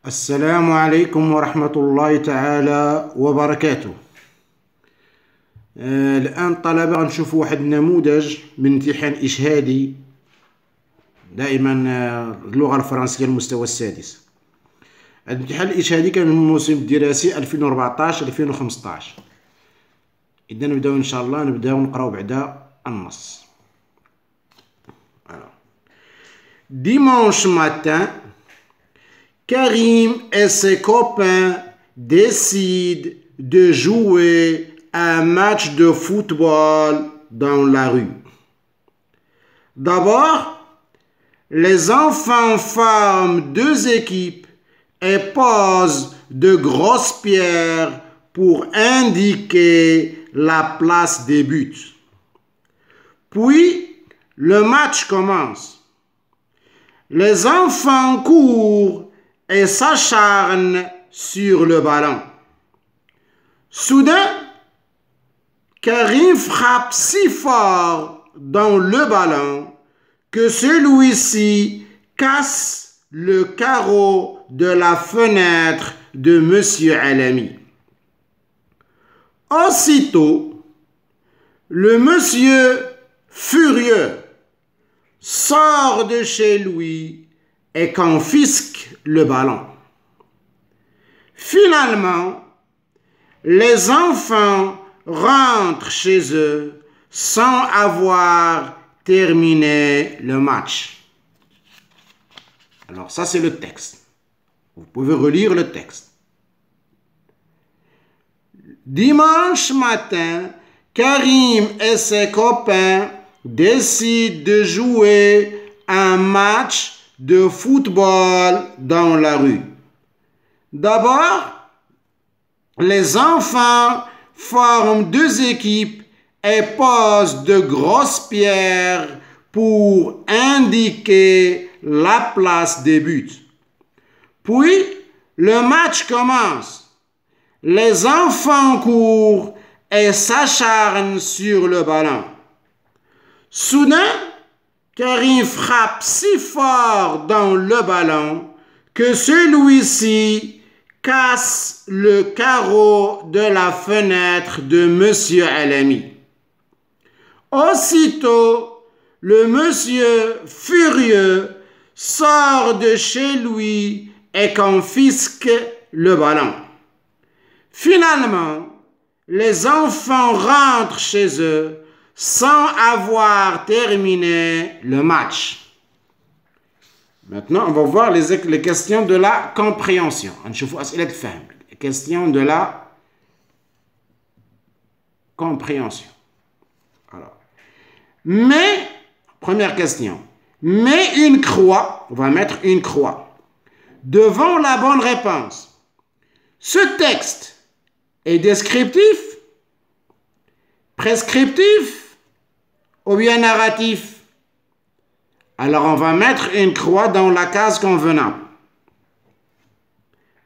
السلام عليكم ورحمة الله تعالى وبركاته. الآن طلبة غنشوفوا واحد النموذج من امتحان إشهادي دائما اللغة الفرنسية المستوى السادس. الامتحان الإشهادي كان من الموسم الدراسي 2014-2015. إذا نبداو إن شاء الله نقراو بعدا النص. Dimanche matin, Karim et ses copains décident de jouer un match de football dans la rue. D'abord, les enfants forment deux équipes et posent de grosses pierres pour indiquer la place des buts. Puis, le match commence. Les enfants courent et s'acharnent sur le ballon. Soudain, Karim frappe si fort dans le ballon que celui-ci casse le carreau de la fenêtre de Monsieur Alami. Aussitôt, le monsieur furieux sort de chez lui et confisque le ballon. Finalement, les enfants rentrent chez eux sans avoir terminé le match. Alors ça, c'est le texte. Vous pouvez relire le texte. Dimanche matin, Karim et ses copains décident de jouer un match de football dans la rue. D'abord, les enfants forment deux équipes et posent de grosses pierres pour indiquer la place des buts. Puis, le match commence. Les enfants courent et s'acharnent sur le ballon. Soudain, Karim frappe si fort dans le ballon que celui-ci casse le carreau de la fenêtre de Monsieur Alami. Aussitôt, le monsieur furieux sort de chez lui et confisque le ballon. Finalement, les enfants rentrent chez eux sans avoir terminé le match. Maintenant, on va voir les questions de la compréhension. Les questions de la compréhension. Alors, mais, première question, mets une croix, on va mettre une croix, devant la bonne réponse. Ce texte est descriptif, prescriptif, ou bien narratif? Alors, on va mettre une croix dans la case convenable.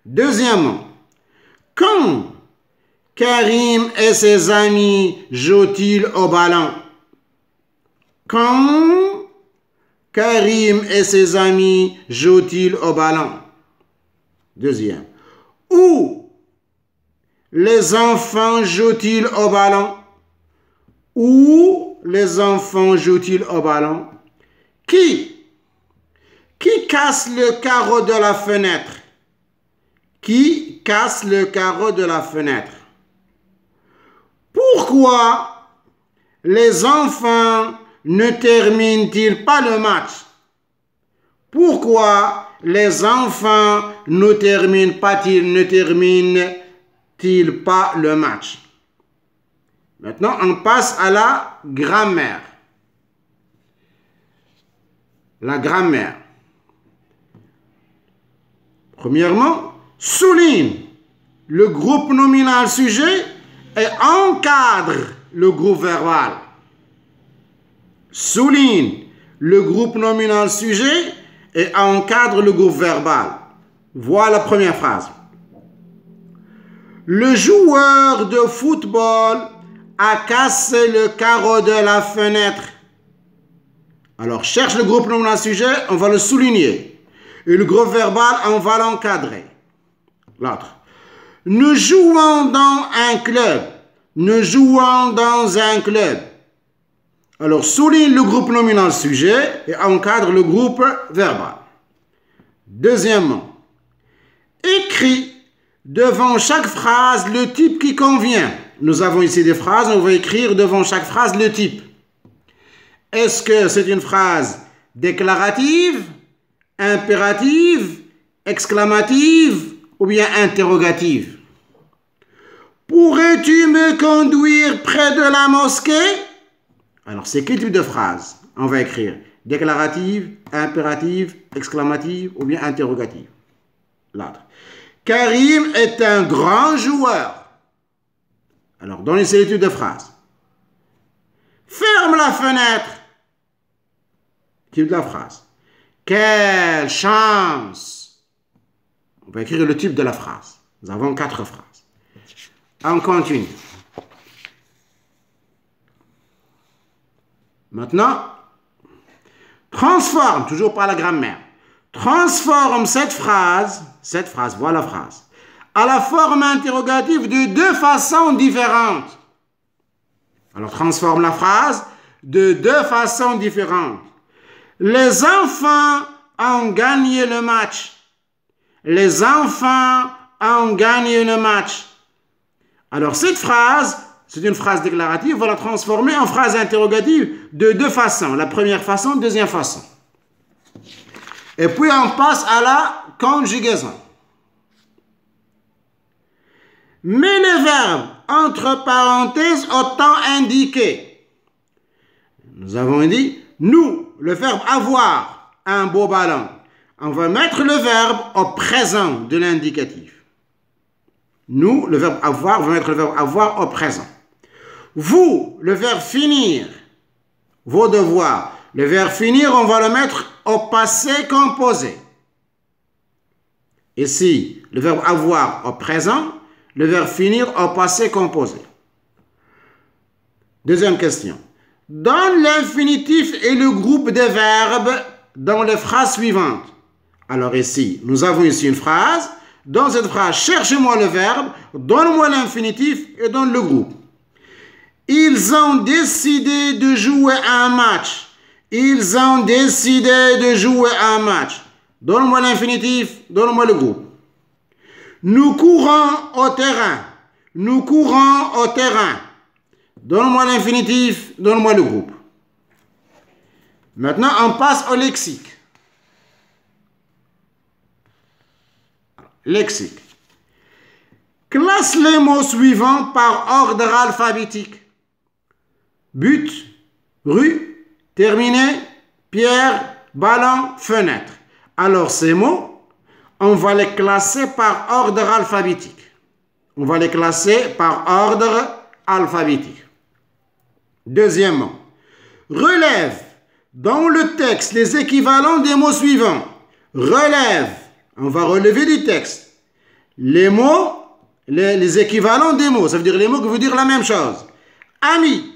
Deuxièmement, quand Karim et ses amis jouent-ils au ballon? Quand Karim et ses amis jouent-ils au ballon? Deuxième. Où les enfants jouent-ils au ballon? Où les enfants jouent-ils au ballon? Qui casse le carreau de la fenêtre? Qui casse le carreau de la fenêtre? Pourquoi les enfants ne terminent-ils pas le match? Pourquoi les enfants ne terminent-ils pas le match? Maintenant, on passe à la grammaire. La grammaire. Premièrement, souligne le groupe nominal sujet et encadre le groupe verbal. Souligne le groupe nominal sujet et encadre le groupe verbal. Voilà la première phrase. Le joueur de football a cassé le carreau de la fenêtre. Alors, cherche le groupe nominal sujet, on va le souligner. Et le groupe verbal, on va l'encadrer. L'autre. Nous jouons dans un club. Nous jouons dans un club. Alors, souligne le groupe nominal sujet et encadre le groupe verbal. Deuxièmement, écris devant chaque phrase le type qui convient. Nous avons ici des phrases, on va écrire devant chaque phrase le type. Est-ce que c'est une phrase déclarative, impérative, exclamative ou bien interrogative? Pourrais-tu me conduire près de la mosquée? Alors, c'est quel type de phrase? On va écrire déclarative, impérative, exclamative ou bien interrogative. L'autre. Karim est un grand joueur. Alors, donnez ces types de phrases. Ferme la fenêtre. Type de la phrase. Quelle chance. On va écrire le type de la phrase. Nous avons 4 phrases. On continue. Maintenant, transforme, toujours par la grammaire, transforme cette phrase, voilà la phrase, à la forme interrogative de 2 façons différentes. Alors, transforme la phrase de 2 façons différentes. Les enfants ont gagné le match. Les enfants ont gagné le match. Alors, cette phrase, c'est une phrase déclarative, on va la transformer en phrase interrogative de 2 façons. La première façon, deuxième façon. Et puis, on passe à la conjugaison. Mets les verbes entre parenthèses au temps indiqué. Nous avons dit, nous, le verbe avoir un beau ballon. On va mettre le verbe au présent de l'indicatif. Nous, le verbe avoir, on va mettre le verbe avoir au présent. Vous, le verbe finir, vos devoirs. Le verbe finir, on va le mettre au passé composé. Ici, le verbe avoir au présent, le verbe finir au passé composé. Deuxième question. Donne l'infinitif et le groupe des verbes dans les phrases suivantes. Alors ici, nous avons ici une phrase. Dans cette phrase, cherchez-moi le verbe, donne-moi l'infinitif et donne le groupe. Ils ont décidé de jouer un match. Ils ont décidé de jouer un match. Donne-moi l'infinitif, donne-moi le groupe. Nous courons au terrain. Nous courons au terrain. Donne-moi l'infinitif, donne-moi le groupe. Maintenant, on passe au lexique. Lexique. Classe les mots suivants par ordre alphabétique. But, rue, terminé, pierre, ballon, fenêtre. Alors ces mots, on va les classer par ordre alphabétique. On va les classer par ordre alphabétique. Deuxièmement, relève dans le texte les équivalents des mots suivants. Relève, on va relever du texte les mots, les équivalents des mots. Ça veut dire les mots qui veulent dire la même chose. Ami.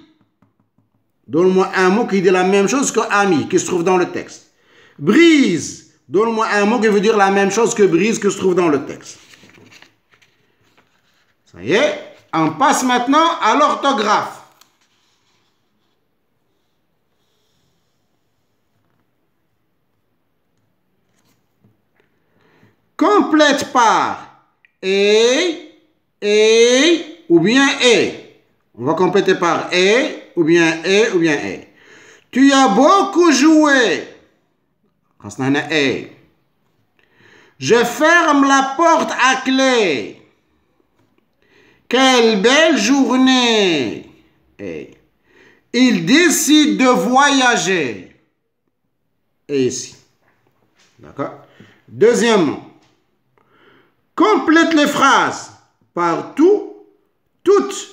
Donne-moi un mot qui dit la même chose que ami, qui se trouve dans le texte. Brise. Donne-moi un mot qui veut dire la même chose que brise, que se trouve dans le texte. Ça y est, on passe maintenant à l'orthographe. Complète par et ou bien et. On va compléter par et ou bien et ou bien et. Tu as beaucoup joué. Je ferme la porte à clé. Quelle belle journée. Et. Il décide de voyager. Et ici. D'accord? Deuxièmement. Complète les phrases par tout, toutes,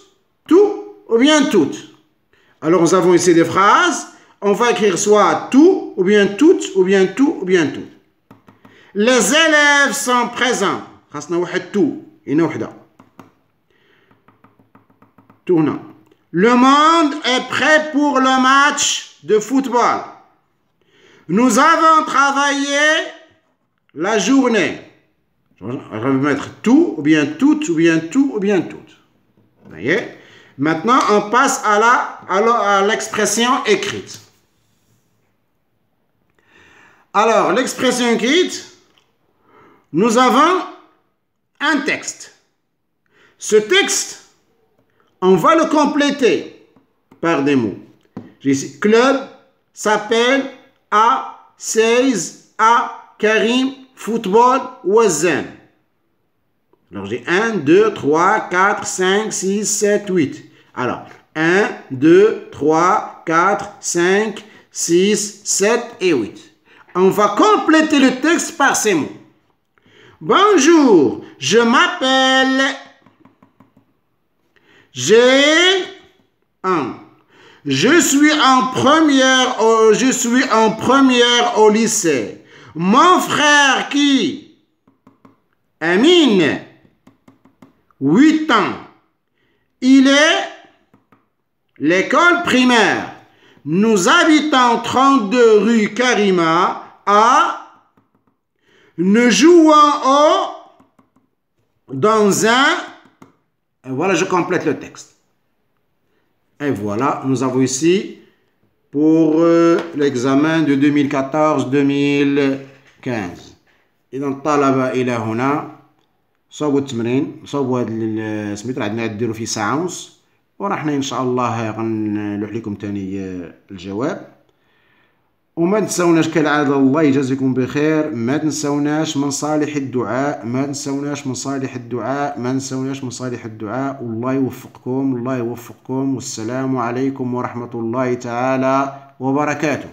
tout ou bien toutes. Alors, nous avons ici des phrases. On va écrire soit tout, ou bien toutes, ou bien tout, ou bien tout. Les élèves sont présents. Le monde est prêt pour le match de football. Nous avons travaillé la journée. Je vais mettre tout, ou bien toutes, ou bien tout, ou bien toutes. Vous voyez? Maintenant, on passe à l'expression écrite. Alors, l'expression écrite, nous avons un texte. Ce texte, on va le compléter par des mots. J'ai ici, club s'appelle A16 A Karim Football Wazan. Alors j'ai 1, 2, 3, 4, 5, 6, 7, 8. Alors 1, 2, 3, 4, 5, 6, 7 et 8. On va compléter le texte par ces mots. Bonjour, je m'appelle. J'ai un. Je suis en première au lycée. Mon frère qui? Amine, 8 ans. Il est l'école primaire. Nous habitons 32 rue Karima à nous jouons dans un. Et voilà, je complète le texte. Et voilà, nous avons ici pour l'examen de 2014-2015. إذا الطلبة إلى هنا صوبوا التمرين، صوبوا هذا سميتو عندنا ديروا فيه ساعة ونص، ورحنا إن شاء الله غنلوح لكم تاني الجواب. وما تنسوناش كالعادة، الله يجازيكم بخير، ما تنسوناش من صالح الدعاء، ما تنسوناش من صالح الدعاء، ما تنسوناش من صالح الدعاء. والله يوفقكم، والله يوفقكم، والسلام عليكم ورحمة الله تعالى وبركاته.